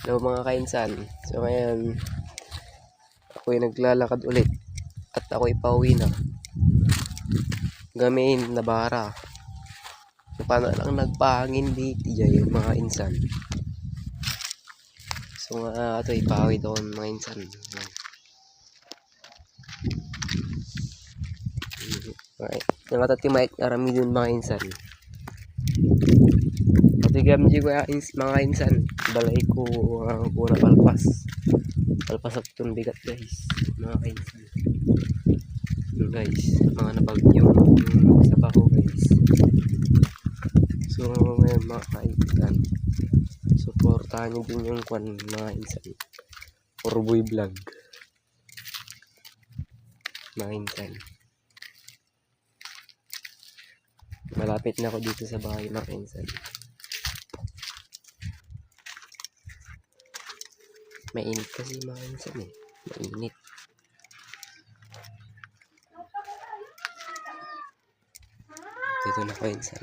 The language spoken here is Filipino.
Hello mga kainsan. So ngayon, ako'y naglalakad ulit at ako'y pauwi na. Gamin na bara. So paano lang nagpahangin dito dyan mga insan. So nga ito'y pawi doon mga insan. Yung atatimait arami dun mga insan. Tigam di ko mga insan. Balay ko kuna palpas. Palpas at itong bigat guys. Mga kainsan. Yun guys. Mga nabagyong sa bako guys. So ngayon mga kainsan. Supportahan nyo din yung kwan mga insan. Orboy vlog. Mga insan. Malapit na ako dito sa bahay mga insan. Mainit kasi mga insan eh. Mainit. Dito na ko insan.